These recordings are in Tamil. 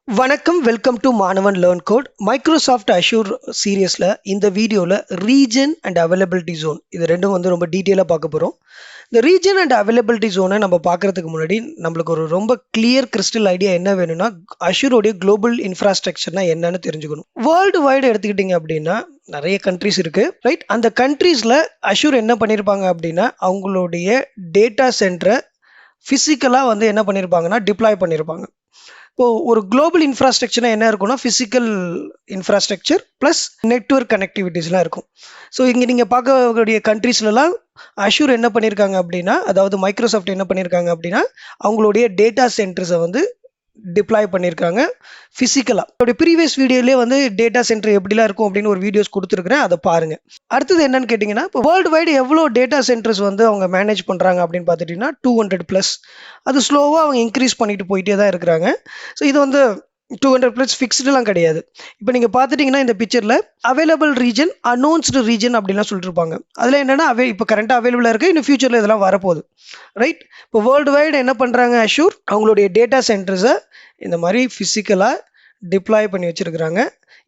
வணக்கம், வெல்கம் டு மாணவன் லேர்ன் கோட். மைக்ரோசாஃப்ட் அஷூர் சீரியஸில் இந்த வீடியோவில் ரீஜன் அண்ட் அவைலபிலிட்டி ஜோன் இது ரெண்டும் ரொம்ப டீட்டெயிலாக பார்க்க போகிறோம். இந்த ரீஜன் அண்ட் அவைலபிலிட்டி ஜோனை நம்ம பார்க்குறதுக்கு முன்னாடி நம்மளுக்கு ஒரு ரொம்ப கிளியர் கிறிஸ்டல் ஐடியா என்ன வேணும்னா, அஷூரோடைய குளோபல் இன்ஃப்ராஸ்ட்ரக்சர்னா என்னன்னு தெரிஞ்சுக்கணும். வேர்ல்டு வைடு எடுத்துக்கிட்டிங்க அப்படின்னா நிறைய கண்ட்ரிஸ் இருக்குது, ரைட்? அந்த கண்ட்ரீஸில் அஷூர் என்ன பண்ணியிருப்பாங்க அப்படின்னா, அவங்களுடைய டேட்டா சென்டரை ஃபிசிக்கலாக என்ன பண்ணியிருப்பாங்கன்னா டிப்ளாய் பண்ணியிருப்பாங்க. இப்போ ஒரு குளோபல் இன்ஃப்ராஸ்ட்ரக்சர்னா என்ன இருக்கும்னா, ஃபிசிக்கல் இன்ஃப்ராஸ்ட்ரக்சர் ப்ளஸ் நெட்வொர்க் கனெக்டிவிட்டிஸ்லாம் இருக்கும். ஸோ இங்கே நீங்கள் பார்க்கக்கூடிய கண்ட்ரீஸ்லாம் அஷூர் என்ன பண்ணியிருக்காங்க அப்படின்னா, அதாவது மைக்ரோசாஃப்ட் என்ன பண்ணியிருக்காங்க அப்படின்னா, அவங்களுடைய டேட்டா சென்டர்ஸை டிப்ளாய் பண்ணியிருக்காங்க ஃபிசிக்கலாக. அவருடைய ப்ரீவியஸ் வீடியோலேயே டேட்டா சென்டர் எப்படிலாம் இருக்கும் அப்படின்னு ஒரு வீடியோஸ் கொடுத்துருக்குறேன், அதை பாருங்கள். அடுத்தது என்னன்னு கேட்டிங்கன்னா, இப்போ வேர்ல்டு வைடு எவ்வளோ டேட்டா சென்டர்ஸ் அவங்க மேனேஜ் பண்ணுறாங்க அப்படின்னு பார்த்துட்டிங்கன்னா 200+. அது ஸ்லோவாக அவங்க இன்க்ரீஸ் பண்ணிட்டு போயிட்டே தான் இருக்கிறாங்க. ஸோ இது 200+ ஃபிக்ஸ்டுலாம் கிடையாது. இப்போ நீங்கள் பார்த்துட்டிங்கன்னா இந்த பிக்சரில் அவைலபிள் ரீஜன், அனௌன்ஸ்டு ரீஜன் அப்படின்லாம் சொல்லிட்டு இருப்பாங்க. அதில் என்னென்னா இப்போ கரண்ட்டாக அவைலபிளாக இருக்குது, இன்னும் ஃபியூச்சரில் இதெல்லாம் வரப்போகுது, ரைட்? இப்போ வேர்ல்டு வைடு என்ன பண்ணுறாங்க, அஷூர் அவங்களுடைய டேட்டா சென்டர்ஸை இந்த மாதிரி ஃபிசிக்கலாக டிப்ளாய் பண்ணி வச்சுருக்கிறாங்க.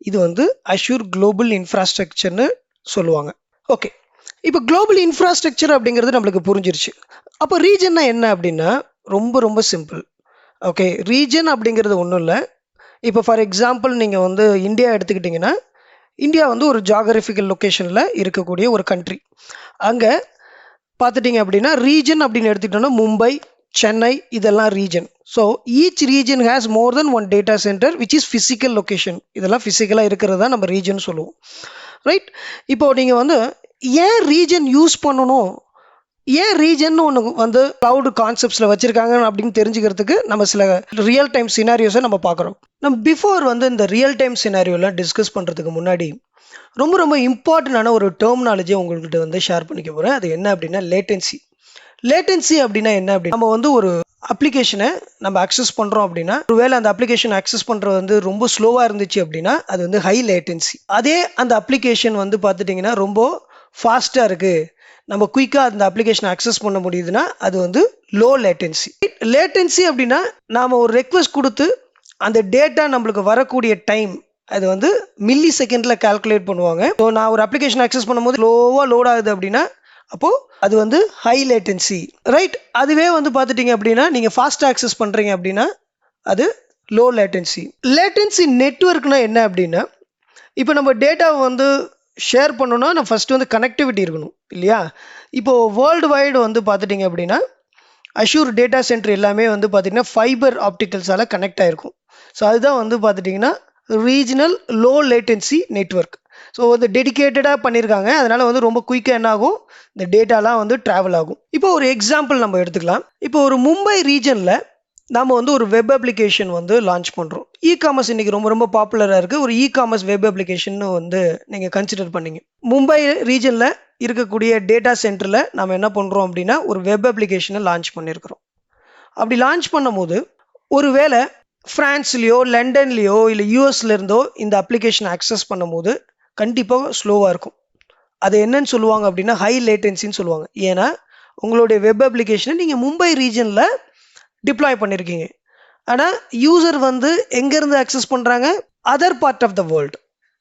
இது அஷூர் குளோபல் இன்ஃப்ராஸ்ட்ரக்சர்னு சொல்லுவாங்க. ஓகே, இப்போ குளோபல் இன்ஃப்ராஸ்ட்ரக்சர் அப்படிங்கிறது நம்மளுக்கு புரிஞ்சிருச்சு. அப்போ ரீஜன்னா என்ன அப்படின்னா ரொம்ப ரொம்ப சிம்பிள். ஓகே, ரீஜன் அப்படிங்கிறது ஒன்றும் இல்லை. இப்போ ஃபார் எக்ஸாம்பிள் நீங்கள் இந்தியா எடுத்துக்கிட்டிங்கன்னா, இந்தியா ஒரு ஜாகிரபிக்கல் லொக்கேஷனில் இருக்கக்கூடிய ஒரு கண்ட்ரி. அங்கே பார்த்துட்டிங்க அப்படின்னா ரீஜன் அப்படின்னு எடுத்துக்கிட்டோன்னா மும்பை, சென்னை இதெல்லாம் region. So each region has more then one data centre which is physical location. இதெல்லாம் ஃபிசிக்கலாக இருக்கிறது தான் நம்ம ரீஜன் சொல்லுவோம், ரைட்? இப்போ நீங்கள் ஏன் ரீஜன் யூஸ் பண்ணணும், ஏன் ரீஜன் ஒன்று க்ளவுட் கான்செப்ட்ஸில் வச்சுருக்காங்க அப்படின்னு தெரிஞ்சுக்கிறதுக்கு நம்ம சில ரியல் டைம் சினாரியோஸை நம்ம பார்க்குறோம். நம்ம பிஃபோர் இந்த ரியல் டைம் சினாரியோலாம் டிஸ்கஸ் பண்ணுறதுக்கு முன்னாடி ரொம்ப ரொம்ப இம்பார்ட்டண்டான ஒரு டெர்மினாலஜியை உங்கள்கிட்ட ஷேர் பண்ணிக்க போகிறேன். அது என்ன அப்படின்னா லேட்டன்சி. லேட்டன்சி அப்படின்னா என்ன அப்படின்னா, நம்ம ஒரு அப்ளிகேஷனை நம்ம அக்சஸ் பண்ணுறோம் அப்படின்னா, ஒருவேளை அந்த அப்ளிகேஷன் அக்சஸ் பண்ணுறது ரொம்ப ஸ்லோவாக இருந்துச்சு அப்படின்னா அது ஹை லேட்டன்சி. அதே அந்த அப்ளிகேஷன் பார்த்துட்டிங்கன்னா ரொம்ப ஃபாஸ்ட்டாக இருக்குது, நம்ம குயிக்காக அந்த அப்ளிகேஷனை அக்சஸ் பண்ண முடியுதுன்னா அது லோ லேட்டன்சி. லேட்டன்சி அப்படின்னா நாம் ஒரு ரெக்வஸ்ட் கொடுத்து அந்த டேட்டா நம்மளுக்கு வரக்கூடிய டைம் அது மில்லி செகண்டில் கால்குலேட் பண்ணுவாங்க. ஸோ நான் ஒரு அப்ளிகேஷன் அக்சஸ் பண்ணும்போது ஸ்லோவாக லோட் ஆகுது அப்படின்னா அப்போது அது ஹை லேட்டன்சி, ரைட்? அதுவே பார்த்துட்டிங்க அப்படின்னா நீங்கள் ஃபாஸ்ட்டாக அக்சஸ் பண்ணுறீங்க அப்படின்னா அது லோ லேட்டன்சி. லேட்டன்சி நெட்வொர்க்னா என்ன அப்படின்னா, இப்போ நம்ம டேட்டாவை ஷேர் பண்ணணும்னா நம்ம ஃபஸ்ட்டு கனெக்டிவிட்டி இருக்கணும் இல்லையா? இப்போது வேர்ல்டு வைடு பார்த்துட்டிங்க அப்படின்னா அஷூர் டேட்டா சென்டர் எல்லாமே பார்த்திங்கன்னா ஃபைபர் ஆப்டிக்கல்ஸால் கனெக்ட் ஆகிருக்கும். ஸோ அதுதான் பார்த்துட்டிங்கன்னா regional low latency network. So டெடிக்கேட்டடாக பண்ணியிருக்காங்க. அதனால் ரொம்ப குயிக்காக என்ன ஆகும், இந்த டேட்டாலாம் ட்ராவல் ஆகும். இப்போ ஒரு எக்ஸாம்பிள் நம்ம எடுத்துக்கலாம். இப்போ ஒரு மும்பை ரீஜனில் நாம் ஒரு வெப் அப்ளிகேஷன் லான்ச் பண்ணுறோம். இ-காமர்ஸ் இன்றைக்கி ரொம்ப ரொம்ப பாப்புலராக இருக்குது. ஒரு இ-காமர்ஸ் வெப் அப்ளிகேஷன் நீங்கள் கன்சிடர் பண்ணிங்க. மும்பை ரீஜனில் இருக்கக்கூடிய டேட்டா சென்டரில் நாம் என்ன பண்ணுறோம் அப்படின்னா ஒரு வெப் அப்ளிகேஷனை லான்ச் பண்ணியிருக்கிறோம். அப்படி லான்ச் பண்ணும்போது ஒருவேளை ஃப்ரான்ஸ்லேயோ லண்டன்லேயோ இல்லை யூஎஸ்லேருந்தோ இந்த அப்ளிகேஷனை அக்சஸ் பண்ணும்போது கண்டிப்பாக ஸ்லோவாக இருக்கும். அது என்னன்னு சொல்லுவாங்க அப்படின்னா ஹை லேட்டன்சின்னு சொல்லுவாங்க. ஏன்னா உங்களுடைய வெப் அப்ளிகேஷனை நீங்கள் மும்பை ரீஜனில் டிப்ளாய் பண்ணியிருக்கீங்க. ஆனால் யூசர் எங்கேருந்து அக்சஸ் பண்ணுறாங்க, other part of the world,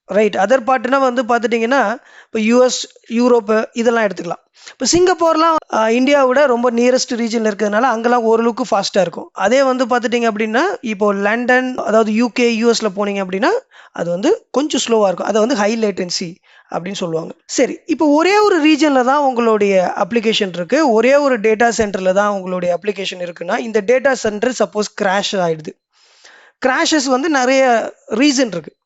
right? Other பார்ட்னா பார்த்துட்டிங்கன்னா இப்போ யூஎஸ், யூரோப்பு இதெல்லாம் எடுத்துக்கலாம். இப்போ சிங்கப்பூர்லாம் இந்தியாவோட ரொம்ப நியரஸ்ட் ரீஜனில் இருக்கிறதுனால அங்கெல்லாம் ஓரளவுக்கு ஃபாஸ்ட்டாக இருக்கும். அதே பார்த்துட்டிங்க அப்படின்னா இப்போ லண்டன், அதாவது யூகே, யூஎஸில் போனீங்க அப்படின்னா அது கொஞ்சம் ஸ்லோவாக இருக்கும். அதை ஹை லேட்டன்சி அப்படின்னு சொல்லுவாங்க. சரி, இப்போ ஒரே ஒரு ரீஜனில் தான் உங்களுடைய அப்ளிகேஷன் இருக்குது, ஒரே ஒரு டேட்டா சென்டரில் தான் உங்களுடைய அப்ளிகேஷன் இருக்குன்னா இந்த டேட்டா சென்டர் சப்போஸ் கிராஷ் ஆகிடுது. கிராஷஸ் நிறைய ரீசன் இருக்குது,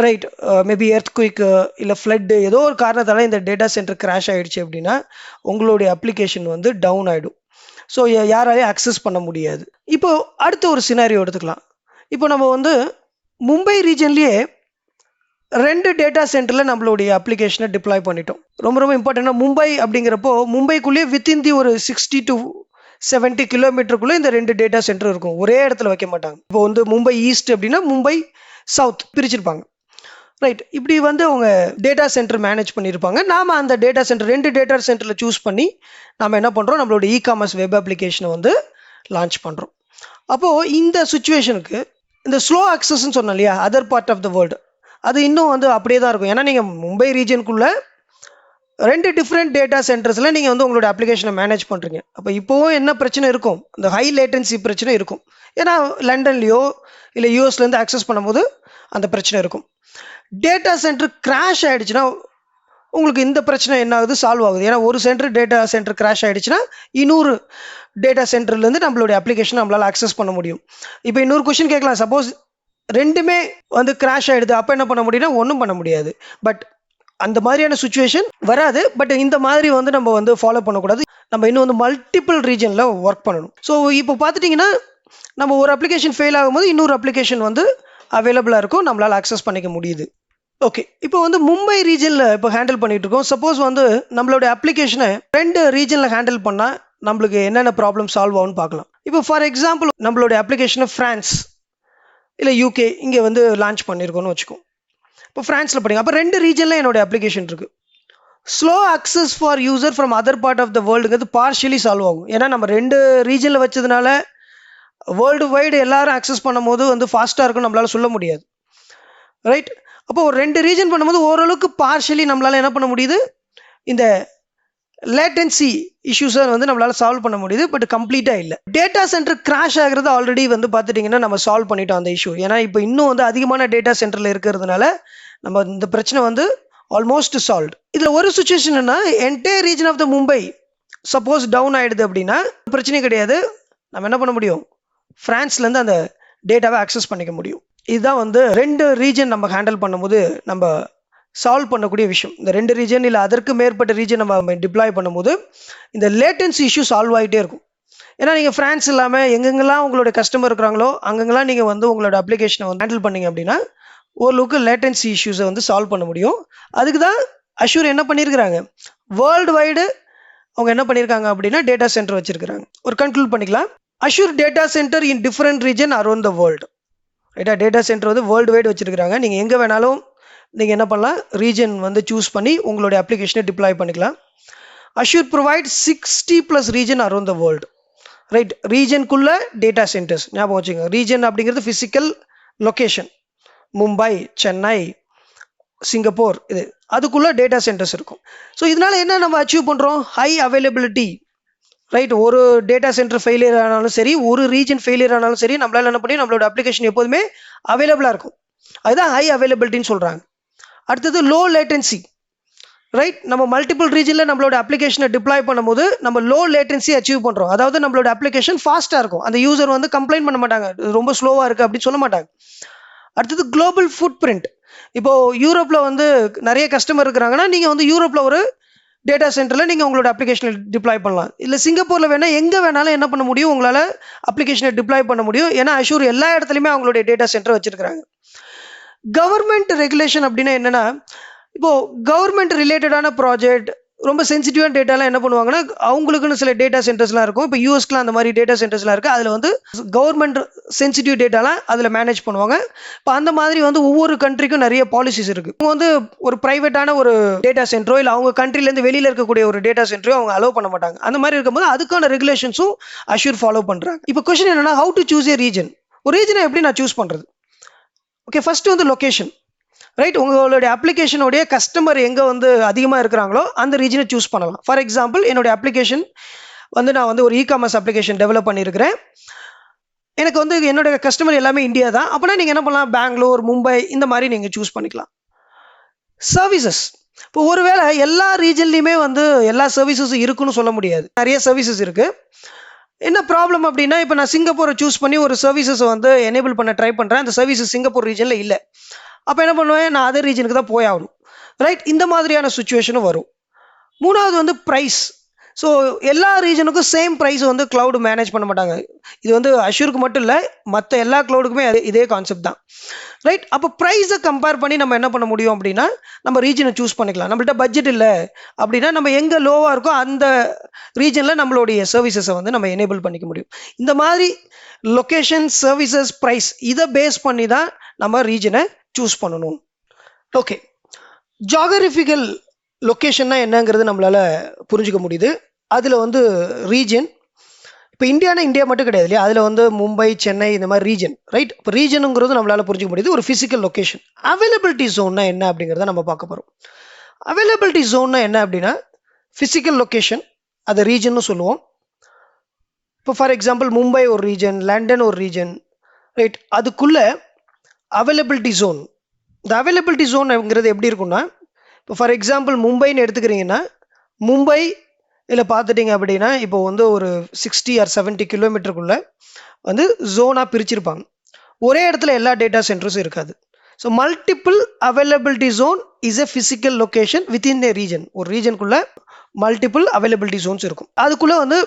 ரைட்? மேபி எர்த்குயிக் இல்லை ஃப்ளட்டு, ஏதோ ஒரு காரணத்தால் இந்த டேட்டா சென்டர் கிராஷ் ஆகிடுச்சு அப்படின்னா உங்களுடைய அப்ளிகேஷன் டவுன் ஆகிடும். ஸோ யாராலையும் அக்சஸ் பண்ண முடியாது. இப்போது அடுத்த ஒரு சினாரியோ எடுத்துக்கலாம். இப்போ நம்ம மும்பை ரீஜன்லேயே 2 டேட்டா சென்டரில் நம்மளுடைய அப்ளிகேஷனை டிப்ளாய் பண்ணிட்டோம். ரொம்ப ரொம்ப இம்பார்ட்டன்டாக மும்பை அப்படிங்கிறப்போ மும்பைக்குள்ளேயே வித்தின் தி ஒரு 60 to 70 கிலோமீட்டருக்குள்ளே இந்த 2 டேட்டா சென்டர் இருக்கும். ஒரே இடத்துல வைக்க மாட்டாங்க. இப்போ மும்பை ஈஸ்ட் அப்படின்னா மும்பை சவுத் பிரிச்சிருப்பாங்க, ரைட்? இப்படி அவங்க டேட்டா சென்டர் மேனேஜ் பண்ணியிருப்பாங்க. நாம் அந்த டேட்டா சென்டர் 2 டேட்டா சென்டரில் சூஸ் பண்ணி நாம் என்ன பண்ணுறோம், நம்மளோட இ-காமர்ஸ் வெப் அப்ளிகேஷனை லான்ச் பண்ணுறோம். அப்போது இந்த சுச்சுவேஷனுக்கு இந்த ஸ்லோ அக்சஸ்ன்னு சொன்னோம் இல்லையா, other part of the world, அது இன்னும் வந்து அப்படியே தான் இருக்கும். ஏன்னா நீங்கள் மும்பை ரீஜனுக்குள்ளே 2 டிஃப்ரெண்ட் டேட்டா சென்டர்ஸில் நீங்கள் வந்து உங்களோட அப்ளிகேஷனை மேனேஜ் பண்ணுறீங்க. அப்போ இப்போவும் என்ன பிரச்சனை இருக்கும், இந்த ஹை லேட்டன்சி பிரச்சனை இருக்கும். ஏன்னா லண்டன்லேயோ இல்லை யூஎஸ்லேருந்து ஆக்சஸ் பண்ணும்போது அந்த பிரச்சனை இருக்கும். டேட்டா சென்டர் கிராஷ் ஆகிடுச்சுன்னா உங்களுக்கு இந்த பிரச்சனை என்ன ஆகுது, சால்வ் ஆகுது. ஏன்னா ஒரு டேட்டா சென்டர் கிராஷ் ஆகிடுச்சுன்னா இன்னொரு டேட்டா சென்டர்லேருந்து நம்மளுடைய அப்ளிகேஷன் நம்மளால் ஆக்சஸ் பண்ண முடியும். இப்போ இன்னொரு கொஸ்டின் கேட்கலாம், சப்போஸ் ரெண்டுமே வந்து கிராஷ் ஆகிடுது, அப்போ என்ன பண்ண முடியும்னா ஒன்றும் பண்ண முடியாது. பட் அந்த மாதிரியான சுச்சுவேஷன் வராது. பட் இந்த மாதிரி வந்து நம்ம வந்து ஃபாலோ பண்ணக்கூடாது. நம்ம இன்னும் வந்து மல்டிபிள் ரீஜனில் ஒர்க் பண்ணணும். ஸோ இப்போ பார்த்துட்டிங்கன்னா நம்ம ஒரு அப்ளிகேஷன் ஃபெயில் ஆகும்போது இன்னொரு அப்ளிகேஷன் வந்து அவைலபிளாக இருக்கும், நம்மளால் ஆக்சஸ் பண்ணிக்க முடியுது. ஓகே, இப்போ வந்து மும்பை ரீஜனில் இப்போ ஹேண்டில் பண்ணிட்டு இருக்கோம். சப்போஸ் வந்து நம்மளோட அப்ளிகேஷனை 2 ரீஜனில் ஹேண்டில் பண்ணால் நம்மளுக்கு என்னென்ன ப்ராப்ளம் சால்வ் ஆகும்னு பார்க்கலாம். இப்போ ஃபார் எக்ஸாம்பிள் நம்மளோட அப்ளிகேஷனை ஃப்ரான்ஸ் இல்லை யூகே இங்கே வந்து லான்ச் பண்ணியிருக்கோன்னு வச்சுக்கோம். இப்போ ஃப்ரான்ஸில் படிங்க. அப்போ 2 ரீஜனில் என்னோட அப்ளிகேஷன் இருக்குது. Slow access for user from other part of the வேர்ல்டுங்கிறது பார்ஷியலி சால்வ் ஆகும். ஏன்னா நம்ம 2 ரீஜனில் வச்சதுனால வேர்ல்டு வைடு எல்லாரும் அக்சஸ் பண்ணும் போது வந்து ஃபாஸ்ட்டாக இருக்குன்னு நம்மளால் சொல்ல முடியாது, ரைட்? அப்போ ஒரு 2 ரீஜன் பண்ணும்போது ஓரளவுக்கு பார்ஷியலி நம்மளால் என்ன பண்ண முடியுது, இந்த லேட்டன்சி இஷ்யூஸை வந்து நம்மளால் சால்வ் பண்ண முடியுது. பட் கம்ப்ளீட்டாக இல்லை. டேட்டா சென்டர் கிராஷ் ஆகிறது ஆல்ரெடி வந்து பார்த்துட்டிங்கன்னா நம்ம சால்வ் பண்ணிட்டோம் அந்த இஷ்யூ. ஏன்னா இப்போ இன்னும் வந்து அதிகமான டேட்டா சென்டரில் இருக்கிறதுனால நம்ம இந்த பிரச்சனை வந்து ஆல்மோஸ்ட் சால்வ்ட். இதில் ஒரு சுச்சுவேஷன் என்ன, entire region of the Mumbai suppose down ஆகிடுது அப்படின்னா பிரச்சனை கிடையாது. நம்ம என்ன பண்ண முடியும், ஃப்ரான்ஸ்லேருந்து அந்த டேட்டாவை ஆக்சஸ் பண்ணிக்க முடியும். இதுதான் வந்து 2 ரீஜன் நம்ம ஹேண்டில் பண்ணும்போது நம்ம சால்வ் பண்ணக்கூடிய விஷயம். இந்த 2 ரீஜன் இல்லை அதற்கு மேற்பட்ட ரீஜன் நம்ம டிப்ளாய் பண்ணும்போது இந்த லேட்டன்சி இஷ்யூ சால்வ் ஆகிட்டே இருக்கும். ஏன்னா நீங்கள் ஃப்ரான்ஸ் இல்லாமல் எங்கெங்கெல்லாம் உங்களோட கஸ்டமர் இருக்கிறாங்களோ அங்கெங்கெல்லாம் நீங்கள் வந்து உங்களோட அப்ளிகேஷனை வந்து ஹேண்டில் பண்ணிங்க அப்படின்னா ஓரளவுக்கு லேட்டன்சி இஷ்யூஸை வந்து சால்வ் பண்ண முடியும். அதுக்கு தான் அஷ்யூர் என்ன பண்ணியிருக்கிறாங்க, வேர்ல்டு வைடு அவங்க என்ன பண்ணியிருக்காங்க அப்படின்னா டேட்டா சென்டர் வச்சுருக்கிறாங்க. ஒரு கன்க்ளூட் பண்ணிக்கலாம், assure data centre in different region around the world, ரைட்டா? டேட்டா சென்டர் வந்து வேர்ல்டு வைடு வச்சுருக்கிறாங்க. நீங்கள் எங்கே வேணாலும் நீங்கள் என்ன பண்ணலாம், ரீஜன் வந்து சூஸ் பண்ணி உங்களுடைய அப்ளிகேஷனை டிப்ளாய் பண்ணிக்கலாம். Azure provide 60+ region around the world, right? ரீஜனுக்குள்ளே டேட்டா சென்டர்ஸ் ஞாபகம் வச்சுங்க. ரீஜன் அப்படிங்கிறது physical location, Mumbai, Chennai, Singapore, இது அதுக்குள்ளே டேட்டா சென்டர்ஸ் இருக்கும். ஸோ இதனால் என்ன நம்ம அச்சீவ் பண்ணுறோம், ஹை அவைலபிலிட்டி, ரைட்? ஒரு டேட்டா சென்டர் ஃபெயிலியர் ஆனாலும் சரி, ஒரு ரீஜன் ஃபெயிலியர் ஆனாலும் சரி, நம்மளால் என்ன பண்ணி நம்மளோட அப்ளிகேஷன் எப்போதுமே அவைலபிளாக இருக்கும். அதுதான் ஹை அவைலபிலிட்டின்னு சொல்கிறாங்க. அடுத்தது லோ லேட்டன்சி, ரைட்? நம்ம மல்டிபிள் ரீஜனில் நம்மளோட அப்ளிகேஷனை டிப்ளாய் பண்ணும்போது நம்ம லோ லேட்டன்சி அச்சீவ் பண்ணுறோம். அதாவது நம்மளோட அப்ளிகேஷன் ஃபாஸ்ட்டாக இருக்கும். அந்த யூசர் வந்து கம்ப்ளைண்ட் பண்ண மாட்டாங்க, ரொம்ப ஸ்லோவாக இருக்குது அப்படின்னு சொல்ல மாட்டாங்க. அடுத்தது குளோபல் ஃபுட் பிரிண்ட். இப்போது யூரோப்பில் வந்து நிறைய கஸ்டமர் இருக்கிறாங்கன்னா நீங்கள் வந்து யூரோப்பில் ஒரு டேட்டா சென்டரில் நீங்கள் உங்களோட அப்ளிகேஷனை டிப்ளாய் பண்ணலாம். இல்லை சிங்கப்பூரில் வேணால் எங்கே வேணாலும் என்ன பண்ண முடியும், உங்களால் அப்ளிகேஷனை டிப்ளாய் பண்ண முடியும். ஏன்னா அஷ்யூர் எல்லா இடத்துலையுமே அவங்களுடைய டேட்டா சென்டர் வச்சுருக்கிறாங்க. கவர்மெண்ட் ரெகுலேஷன் அப்படின்னா என்னென்னா, இப்போது கவர்மெண்ட் ரிலேட்டடான ப்ராஜெக்ட், ரொம்ப சென்சிட்டிவான டேட்டாலாம் என்ன பண்ணுவாங்கன்னா அவங்களுக்குன்னு சில டேட்டா சென்டர்ஸ்லாம் இருக்கும். இப்போ யூஎஸ்க்குலாம் அந்த மாதிரி டேட்டா சென்டர்ஸ்லாம் இருக்குது. அதில் வந்து கவர்மெண்ட் சென்சிட்டிவ் டேட்டாலாம் அதில் மேனேஜ் பண்ணுவாங்க. இப்போ அந்த மாதிரி வந்து ஒவ்வொரு கண்ட்ரிக்கும் நிறைய பாலிசிஸ் இருக்குது. அவங்க வந்து ஒரு ப்ரைவேட்டான ஒரு டேட்டா சென்டரோ இல்லை அவங்க கண்ட்ரிலேருந்து வெளியில் இருக்கக்கூடிய ஒரு டேட்டா சென்டரோ அவங்க அலோவ் பண்ண மாட்டாங்க. அந்த மாதிரி இருக்கும்போது அதுக்கான ரெகுலேஷன்ஸும் அஷ்யூர் ஃபாலோ பண்ணுறாங்க. இப்போ கொஸ்டின் என்னன்னா, how to choose A region? ஒரு ரீஜனை எப்படி நான் சூஸ் பண்ணுறது? ஓகே, ஃபர்ஸ்ட் வந்து லொக்கேஷன், ரைட்? உங்களுடைய அப்ளிகேஷனுடைய கஸ்டமர் எங்கே வந்து அதிகமாக இருக்கிறாங்களோ அந்த ரீஜனை சூஸ் பண்ணலாம். ஃபார் எக்ஸாம்பிள் என்னுடைய அப்ளிகேஷன் வந்து நான் வந்து ஒரு இ-காமர்ஸ் அப்ளிகேஷன் டெவலப் பண்ணியிருக்கிறேன். எனக்கு வந்து என்னுடைய கஸ்டமர் எல்லாமே இந்தியா தான். அப்படின்னா நீங்கள் என்ன பண்ணலாம், பெங்களூர், மும்பை இந்த மாதிரி நீங்கள் சூஸ் பண்ணிக்கலாம். சர்வீசஸ், இப்போ ஒருவேளை எல்லா ரீஜன்லையுமே வந்து எல்லா சர்வீசஸும் இருக்குன்னு சொல்ல முடியாது. நிறைய சர்வீசஸ் இருக்குது. என்ன ப்ராப்ளம் அப்படின்னா, இப்போ நான் சிங்கப்பூரை சூஸ் பண்ணி ஒரு சர்வீசஸை வந்து எனேபிள் பண்ண ட்ரை பண்ணுறேன். அந்த சர்வீசஸ் சிங்கப்பூர் ரீஜனில் இல்லை. அப்போ என்ன பண்ணுவேன், நான் அதர் ரீஜனுக்கு தான் போய் ஆகணும், ரைட்? இந்த மாதிரியான சுச்சுவேஷனும் வரும். மூணாவது வந்து ப்ரைஸ். ஸோ எல்லா ரீஜனுக்கும் சேம் ப்ரைஸ் வந்து க்ளவுட் மேனேஜ் பண்ண மாட்டாங்க. இது வந்து அஷ்யூருக்கு மட்டும் இல்லை, மற்ற எல்லா க்ளவுடுக்குமே இதே கான்செப்ட் தான், ரைட்? அப்போ ப்ரைஸை கம்பேர் பண்ணி நம்ம என்ன பண்ண முடியும் அப்படின்னா நம்ம ரீஜனை சூஸ் பண்ணிக்கலாம். நம்மள்ட்ட பட்ஜெட் இல்லை அப்படின்னா நம்ம எங்கே லோவாக இருக்கோ அந்த ரீஜனில் நம்மளுடைய சர்வீசஸை வந்து நம்ம எனேபிள் பண்ணிக்க முடியும். இந்த மாதிரி லொக்கேஷன், சர்வீசஸ், ப்ரைஸ் இதை பேஸ் பண்ணி தான் நம்ம ரீஜனை சூஸ் பண்ணணும். ஓகே, ஜியோகிராஃபிக்கல் லொக்கேஷன்னா என்னங்கிறது நம்மளால் புரிஞ்சுக்க முடியுது. அதில் வந்து ரீஜன், இப்போ இந்தியா மட்டும் கிடையாது இல்லையா, அதில் வந்து மும்பை, சென்னை இந்த மாதிரி ரீஜன், ரைட்? இப்போ ரீஜனுங்கிறது நம்மளால் புரிஞ்சுக்க முடியுது ஒரு ஃபிசிக்கல் லொக்கேஷன். அவைலபிலிட்டி ஜோன்னா என்ன அப்படிங்கிறத நம்ம பார்க்க போகிறோம். அவைலபிலிட்டி ஜோன்னா என்ன அப்படின்னா ஃபிசிக்கல் லொக்கேஷன், அதை ரீஜன்னு சொல்லுவோம். இப்போ ஃபார் எக்ஸாம்பிள் மும்பை ஒரு ரீஜன், லண்டன் ஒரு ரீஜன், ரைட்? அதுக்குள்ள அவைலபிலிட்டி ஜோன். இந்த அவைலபிலிட்டி ஜோன்ங்கிறது எப்படி இருக்குன்னா, இப்போ ஃபார் எக்ஸாம்பிள் மும்பைன்னு எடுத்துக்கிறீங்கன்னா, மும்பை இதில் பார்த்துட்டிங்க அப்படின்னா இப்போ வந்து ஒரு 60 or 70 கிலோமீட்டருக்குள்ள வந்து ஜோனாக பிரிச்சிருப்பாங்க. ஒரே இடத்துல எல்லா டேட்டா சென்டர்ஸும் இருக்காது. So multiple availability zone is a physical location within a region. ஒரு ரீஜனுக்குள்ள மல்டிபிள் அவைலபிலிட்டி ஜோன்ஸ் இருக்கும். அதுக்குள்ளே வந்து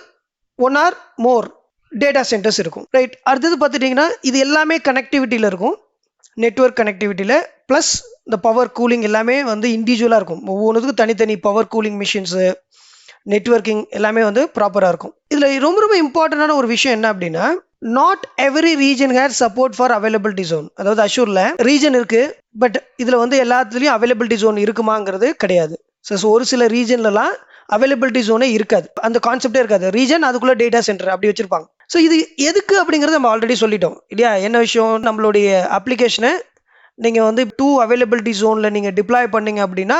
1 or more டேட்டா சென்டர்ஸ் இருக்கும், ரைட்? அடுத்தது பார்த்துட்டிங்கன்னா இது எல்லாமே கனெக்டிவிட்டியில் இருக்கும், நெட்வொர்க் கனெக்டிவிட்டியில். ப்ளஸ் இந்த பவர் கூலிங் எல்லாமே வந்து இண்டிவிஜுவலாக இருக்கும். ஒவ்வொன்றுக்கும் தனித்தனி பவர் கூலிங் மிஷின்ஸு, நெட்வொர்க்கிங் எல்லாமே வந்து ப்ராப்பராக இருக்கும். இதில் ரொம்ப ரொம்ப இம்பார்ட்டண்டான ஒரு விஷயம் என்ன அப்படின்னா, not every region here support for availability zone. அதாவது அஷூரில் ரீஜன் இருக்குது, பட் இதில் வந்து எல்லாத்துலேயும் அவைலபிலிட்டி ஜோன் இருக்குமாங்கிறது கிடையாது. ஸோ ஒரு சில ரீஜன்லலாம் அவைலபிலிட்டி ஜோனே இருக்காது, அந்த கான்செப்டே இருக்காது. ரீஜன் அதுக்குள்ளே டேட்டா சென்டர் அப்படி வச்சுருப்பாங்க. ஸோ இது எதுக்கு அப்படிங்கிறத நம்ம ஆல்ரெடி சொல்லிட்டோம் இல்லையா? என்ன விஷயம், நம்மளுடைய அப்ளிகேஷனை நீங்கள் வந்து 2 அவைலபிலிட்டி ஜோனில் நீங்கள் டிப்ளாய் பண்ணீங்க அப்படின்னா,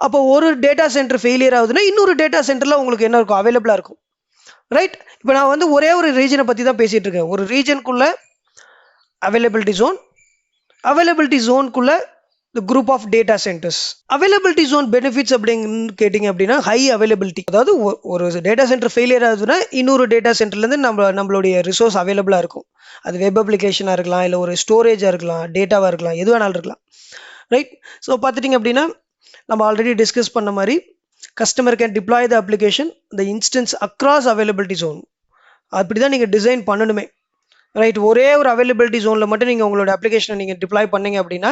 அப்போ ஒரு டேட்டா சென்டர் ஃபெயிலியர் ஆகுதுன்னா இன்னொரு டேட்டா சென்டரில் உங்களுக்கு என்ன இருக்கும், அவைலபிளாக இருக்கும், ரைட்? இப்போ நான் வந்து ஒரே ஒரு ரீஜனை பற்றி தான் பேசிகிட்டு இருக்கேன். ஒரு ரீஜனுக்குள்ள அவைலபிலிட்டி ஜோன், அவைலபிலிட்டி ஜோனுக்குள்ள the group of data centers. Availability zone benefits அப்படின்னு கேட்டிங்க அப்படின்னா ஹை அவைலபிலிட்டி. அதாவது ஒரு டேட்டா சென்டர் ஃபெயிலியர் ஆகுதுன்னா இன்னொரு டேட்டா சென்டர்லேருந்து நம்மளுடைய ரிசோர்ஸ் அவைலபிளாக இருக்கும். அது வெப் அப்ளிகேஷனாக இருக்கலாம், இல்லை ஒரு ஸ்டோரேஜாக இருக்கலாம், டேட்டாவாக இருக்கலாம், எது வேணாலும் இருக்கலாம், ரைட்? ஸோ பார்த்துட்டிங்க அப்படின்னா நம்ம ஆல்ரெடி டிஸ்கஸ் பண்ண மாதிரி customer can deploy the application the instance across availability zone. அப்படி தான் நீங்கள் டிசைன் பண்ணணுமே, ரைட்? ஒரே ஒரு அவைலபிலிட்டி ஜோனில் மட்டும் நீங்கள் உங்களோட அப்ளிகேஷனை நீங்கள் டிப்ளாய் பண்ணீங்க அப்படின்னா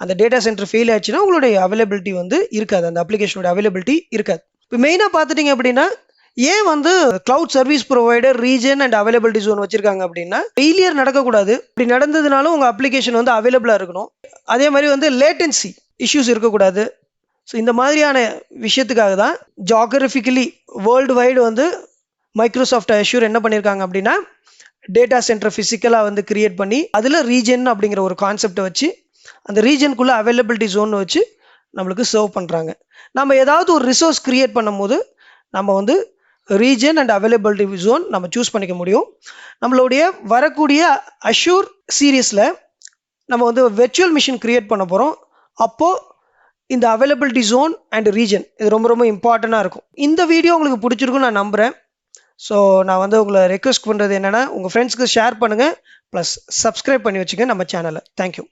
அந்த டேட்டா சென்டர் ஃபெயில் ஆச்சுன்னா உங்களுடைய அவைலபிலிட்டி வந்து இருக்காது, அந்த அப்ளிகேஷனோட அவைலபிலிட்டி இருக்காது. இப்போ மெயினாக பார்த்துட்டிங்க அப்படின்னா ஏன் வந்து cloud service provider region and availability zone வச்சிருக்காங்க அப்படின்னா, ஃபெயிலியர் நடக்கக்கூடாது. இப்படி நடந்ததுனாலும் உங்கள் அப்ளிகேஷன் வந்து அவைலபிளாக இருக்கணும். அதே மாதிரி வந்து லேட்டன்சி இஷ்யூஸ் இருக்கக்கூடாது. ஸோ இந்த மாதிரியான விஷயத்துக்காக தான் ஜியாகிரபிக்கலி வேர்ல்டு வைடு வந்து மைக்ரோசாஃப்ட் அஷ்யூர் என்ன பண்ணியிருக்காங்க அப்படின்னா, டேட்டா சென்டர் ஃபிசிக்கலாக வந்து கிரியேட் பண்ணி அதில் ரீஜன் அப்படிங்கிற ஒரு கான்செப்டை வச்சு அந்த ரீஜனுக்குள்ளே அவைலபிலிட்டி ஜோன் வச்சு நம்மளுக்கு சர்வ் பண்ணுறாங்க. நம்ம ஏதாவது ஒரு ரிசோர்ஸ் கிரியேட் பண்ணும் போது நம்ம வந்து ரீஜன் அண்ட் அவைலபிலிட்டி ஜோன் நம்ம சூஸ் பண்ணிக்க முடியும். நம்மளுடைய வரக்கூடிய அஷ்யூர் சீரீஸில் நம்ம வந்து வெர்ச்சுவல் மிஷின் கிரியேட் பண்ண போகிறோம். அப்போது இந்த அவைலபிலிட்டி ஜோன் அண்ட் ரீஜன் இது ரொம்ப ரொம்ப இம்பார்ட்டண்ட்டாக இருக்கும். இந்த வீடியோ உங்களுக்கு பிடிச்சிருக்குன்னு நான் நம்புகிறேன். ஸோ நான் வந்து உங்களை ரெக்வெஸ்ட் பண்ணுறது என்னென்னா, உங்கள் ஃப்ரெண்ட்ஸ்க்கு ஷேர் பண்ணுங்கள், ப்ளஸ் சப்ஸ்கிரைப் பண்ணி வச்சுங்க நம்ம சேனலை. தேங்க்யூ.